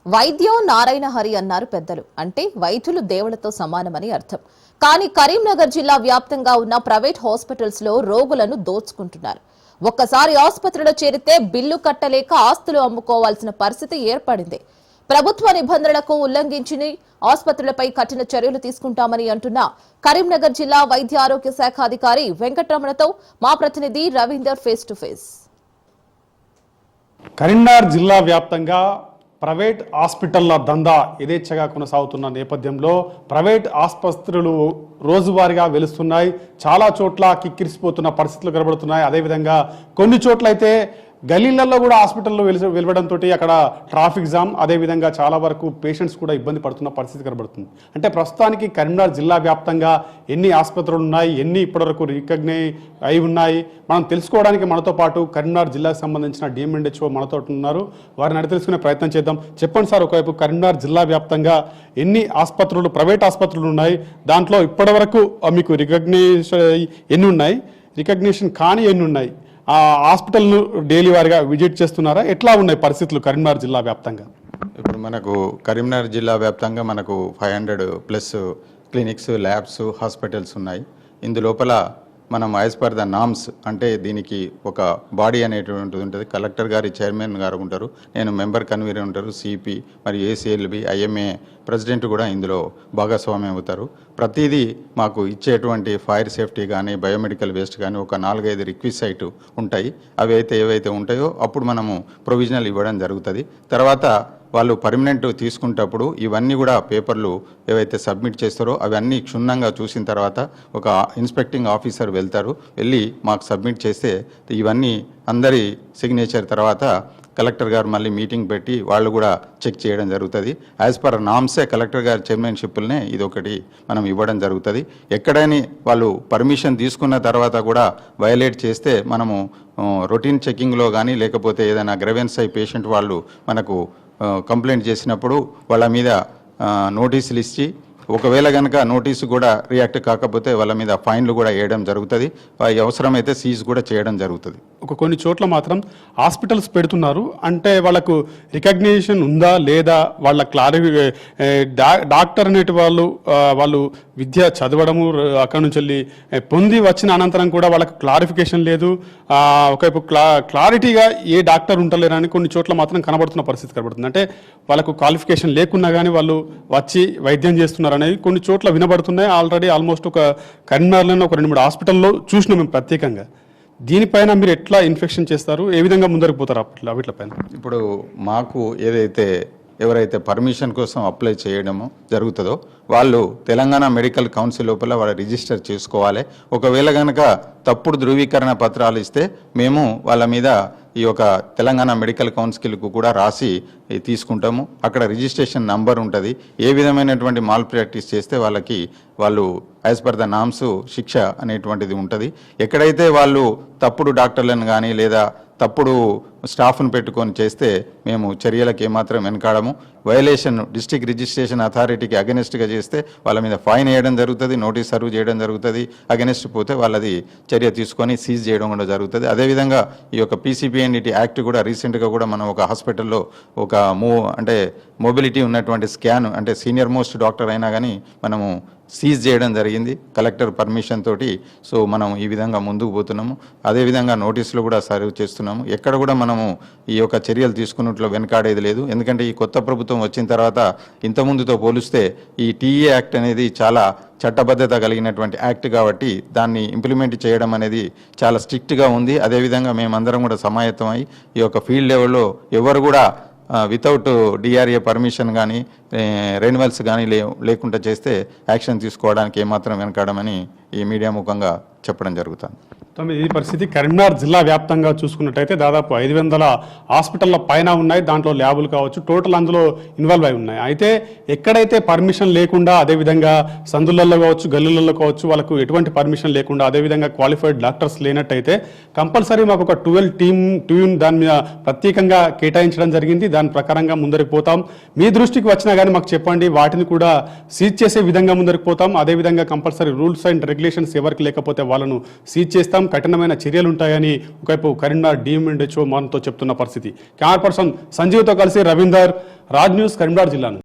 వైద్యం నారాయణ హరి అన్నారు పెద్దలు. అంటే వైద్యులు దేవులతో సమానమని అర్థం. కానీ కరీంనగర్ జిల్లా వ్యాప్తంగా ఉన్న ప్రైవేట్ హాస్పిటల్స్ లో రోగులను దోచుకుంటున్నారు. ఒక్కసారి ఆసుపత్రిలో చేరితే బిల్లు కట్టలేక ఆస్తులు అమ్ముకోవాల్సిన పరిస్థితి ఏర్పడింది. ప్రభుత్వ నిబంధనలకు ఉల్లంఘించి ఆసుపత్రులపై కఠిన చర్యలు తీసుకుంటామని అంటున్న కరీంనగర్ జిల్లా వైద్య ఆరోగ్య శాఖ అధికారి వెంకటరమణతో మా ప్రతినిధి Ravinder face to face. Karimnagar జిల్లా వ్యాప్తంగా ప్రైవేట్ హాస్పిటళ్ల దందా యథేచ్ఛగా కొనసాగుతున్న నేపథ్యంలో ప్రైవేట్ ఆసుపత్రులు రోజువారీగా వెలుస్తున్నాయి. చాలా చోట్ల కిక్కిరిసిపోతున్న పరిస్థితులు కనబడుతున్నాయి. అదేవిధంగా కొన్ని చోట్లయితే గల్లీలలో కూడా హాస్పిటల్లో వెలవడంతో అక్కడ ట్రాఫిక్ జామ్, అదేవిధంగా చాలా వరకు పేషెంట్స్ కూడా ఇబ్బంది పడుతున్న పరిస్థితి కనబడుతుంది. అంటే ప్రస్తుతానికి కరీంనగర్ జిల్లా వ్యాప్తంగా ఎన్ని ఆసుపత్రులు ఉన్నాయి, ఎన్ని ఇప్పటివరకు రికగ్నైజ్ అయి ఉన్నాయి, మనం తెలుసుకోవడానికి మనతో పాటు కరీంనగర్ జిల్లాకు సంబంధించిన డిఎంఎండ్హెచ్ఓ మనతో ఉన్నారు. వారిని అడిగి తెలుసుకునే ప్రయత్నం చేద్దాం. చెప్పండి సార్, ఒకవైపు కరీంనగర్ జిల్లా వ్యాప్తంగా ఎన్ని ఆసుపత్రులు, ప్రైవేట్ ఆసుపత్రులు ఉన్నాయి, దాంట్లో ఇప్పటివరకు మీకు ఎన్ని ఉన్నాయి, రికగ్నిషన్ కాని ఎన్ని ఉన్నాయి, ఆ హాస్పిటల్ను డైలీ వారిగా విజిట్ చేస్తున్నారా, ఎట్లా ఉన్నాయి పరిస్థితులు కరీంనగర్ జిల్లా వ్యాప్తంగా? ఇప్పుడు మనకు కరీంనగర్ జిల్లా వ్యాప్తంగా మనకు 500+ క్లినిక్స్, ల్యాబ్స్, హాస్పిటల్స్ ఉన్నాయి. ఇందులోపల మనం యాజ్ పర్ ద నామ్స్, అంటే దీనికి ఒక బాడీ అనేటువంటిది ఉంటుంది. కలెక్టర్ గారి చైర్మన్ గారు ఉంటారు, నేను మెంబర్ కన్వీనర్ ఉంటారు, సిపి మరి ఏసీఎల్బి, ఐఎంఏ ప్రెసిడెంట్ కూడా ఇందులో భాగస్వామ్యం అవుతారు. ప్రతిదీ మాకు ఇచ్చేటువంటి ఫైర్ సేఫ్టీ కానీ, బయోమెడికల్ వేస్ట్ కానీ ఒక 4-5 రిక్విసైట్ ఉంటాయి. అవి అయితే ఏవైతే ఉంటాయో అప్పుడు మనము ప్రొవిజనల్ ఇవ్వడం జరుగుతుంది. తర్వాత వాళ్ళు పర్మనెంట్ తీసుకునేటప్పుడు ఇవన్నీ కూడా పేపర్లు ఏవైతే సబ్మిట్ చేస్తారో అవన్నీ క్షుణ్ణంగా చూసిన తర్వాత ఒక ఇన్స్పెక్టింగ్ ఆఫీసర్ వెళ్తారు, వెళ్ళి మాకు సబ్మిట్ చేస్తే ఇవన్నీ అందరి సిగ్నేచర్ తర్వాత కలెక్టర్ గారు మళ్ళీ మీటింగ్ పెట్టి వాళ్ళు కూడా చెక్ చేయడం జరుగుతుంది. యాజ్ పర్ నామ్సే కలెక్టర్ గారి చైర్మన్షిప్లనే ఇదొకటి మనం ఇవ్వడం జరుగుతుంది. ఎక్కడైనా వాళ్ళు పర్మిషన్ తీసుకున్న తర్వాత కూడా వయలేట్ చేస్తే మనము రొటీన్ చెకింగ్లో కానీ లేకపోతే ఏదైనా గ్రెవెన్స్ అయి పేషెంట్ వాళ్ళు మనకు కంప్లైంట్ చేసినప్పుడు వాళ్ళ మీద నోటీసులు ఇచ్చి, ఒకవేళ కనుక నోటీసు కూడా రియాక్ట్ కాకపోతే వాళ్ళ మీద ఫైన్లు కూడా వేయడం జరుగుతుంది. అవసరమైతే సీజ్ కూడా చేయడం జరుగుతుంది. కొన్ని చోట్ల మాత్రం హాస్పిటల్స్ పెడుతున్నారు, అంటే వాళ్ళకు రికగ్నిషన్ ఉందా లేదా, వాళ్ళ డాక్టర్ అనేటి వాళ్ళు విద్య చదవడము, అక్కడి నుంచి వెళ్ళి పొంది వచ్చిన అనంతరం కూడా వాళ్ళకు క్లారిఫికేషన్ లేదు. ఒకవైపు క్లారిటీగా ఏ డాక్టర్ ఉంటలేరని కొన్ని చోట్ల మాత్రం కనబడుతున్న పరిస్థితి కనబడుతుంది. అంటే వాళ్ళకు క్వాలిఫికేషన్ లేకున్నా కానీ వాళ్ళు వచ్చి వైద్యం చేస్తున్నారు అనేది కొన్ని చోట్ల వినబడుతున్నాయి. ఆల్రెడీ ఆల్మోస్ట్ ఒక కరీంనగర్లోనే ఒక 2-3 హాస్పిటల్లో చూసినాం మేము ప్రత్యేకంగా. దీనిపైన మీరు ఎట్లా ఇన్ఫెక్షన్ చేస్తారు, ఏ విధంగా ముందరకు పోతారు వీటిపైన? ఇప్పుడు మాకు ఎవరైతే పర్మిషన్ కోసం అప్లై చేయడమో జరుగుతుందో వాళ్ళు తెలంగాణ మెడికల్ కౌన్సిల్ లోపల వాళ్ళు రిజిస్టర్ చేసుకోవాలి. ఒకవేళ కనుక తప్పుడు ధృవీకరణ పత్రాలు ఇస్తే మేము వాళ్ళ మీద ఈ యొక్క తెలంగాణ మెడికల్ కౌన్సిల్కు కూడా రాసి తీసుకుంటాము. అక్కడ రిజిస్ట్రేషన్ నంబర్ ఉంటుంది. ఏ విధమైనటువంటి మాల్ ప్రాక్టీస్ చేస్తే వాళ్ళు యాజ్ పర్ ద నామ్స్ శిక్ష అనేటువంటిది ఉంటుంది. ఎక్కడైతే వాళ్ళు తప్పుడు డాక్టర్లను కానీ లేదా తప్పుడు స్టాఫ్ను పెట్టుకొని చేస్తే మేము చర్యలకు ఏమాత్రం వెనకాడము. వయలేషన్ డిస్ట్రిక్ట్ రిజిస్ట్రేషన్ అథారిటీకి అగెనిస్ట్గా చేస్తే వాళ్ళ మీద ఫైన్ వేయడం జరుగుతుంది, నోటీస్ సర్వ్ చేయడం జరుగుతుంది. అగెనిస్ట్ పోతే వాళ్ళది చర్య తీసుకొని సీజ్ చేయడం కూడా జరుగుతుంది. అదేవిధంగా ఈ యొక్క పీసీపీఎన్డిటీ యాక్ట్ కూడా రీసెంట్గా కూడా మనం ఒక హాస్పిటల్లో ఒక మొబిలిటీ ఉన్నటువంటి స్కాన్, అంటే సీనియర్ మోస్ట్ డాక్టర్ అయినా కానీ మనము సీజ్ చేయడం జరిగింది కలెక్టర్ పర్మిషన్ తోటి. సో మనం ఈ విధంగా ముందుకు పోతున్నాము. అదేవిధంగా నోటీసులు కూడా సర్వ్ చేస్తున్నాము. ఎక్కడ కూడా మనము ఈ యొక్క చర్యలు తీసుకున్నట్లు వెనకాడేది లేదు. ఎందుకంటే ఈ కొత్త ప్రభుత్వం వచ్చిన తర్వాత ఇంతకుముందుతో పోలిస్తే ఈ టీఏ యాక్ట్ అనేది చాలా చట్టబద్ధత కలిగినటువంటి యాక్ట్ కాబట్టి దాన్ని ఇంప్లిమెంట్ చేయడం అనేది చాలా స్ట్రిక్ట్గా ఉంది. అదేవిధంగా మేమందరం కూడా సమాయత్తమై ఈ యొక్క ఫీల్డ్ లెవెల్లో ఎవరు కూడా వితౌట్ డిఆర్ఏ పర్మిషన్ కానీ రెన్యువల్స్ కానీ లేకుండా చేస్తే యాక్షన్ తీసుకోవడానికి ఏమాత్రం వెనకాడమని ఈ మీడియా ముఖంగా చెప్పడం జరుగుతుంది. ఈ పరిస్థితి కరీంనగర్ జిల్లా వ్యాప్తంగా చూసుకున్నట్టయితే దాదాపు 500 హాస్పిటళ్ల పైన ఉన్నాయి. దాంట్లో ల్యాబులు కావచ్చు, టోటల్ అందులో ఇన్వాల్వ్ అయి ఉన్నాయి. అయితే ఎక్కడైతే పర్మిషన్ లేకుండా, అదేవిధంగా సందులలో కావచ్చు, గల్లులలో కావచ్చు, వాళ్ళకు ఎటువంటి పర్మిషన్ లేకుండా, అదేవిధంగా క్వాలిఫైడ్ డాక్టర్స్ లేనట్టయితే కంపల్సరీ మాకు ఒక 12 టీమ్ దాని మీద ప్రత్యేకంగా కేటాయించడం జరిగింది. దాని ప్రకారంగా ముందరికి పోతాం. మీ దృష్టికి వచ్చినా కానీ మాకు చెప్పండి, వాటిని కూడా సీజ్ చేసే విధంగా ముందరికి పోతాం. అదేవిధంగా కంపల్సరీ రూల్స్ అండ్ రెగ్యులేషన్స్ ఎవరికి లేకపోతే వాళ్ళను సీజ్ చేస్తాం, కఠినమైన చర్యలు ఉంటాయని ఒకవైపు కరీంనగర్ డిఎంఎండ్హెచ్ఓ మనతో చెప్తున్న పరిస్థితి. కెమెరా పర్సన్ సంజీవ్తో కలిసి రవీందర్, రాజ్ న్యూస్ కరీంనగర్ జిల్లా నుంచి.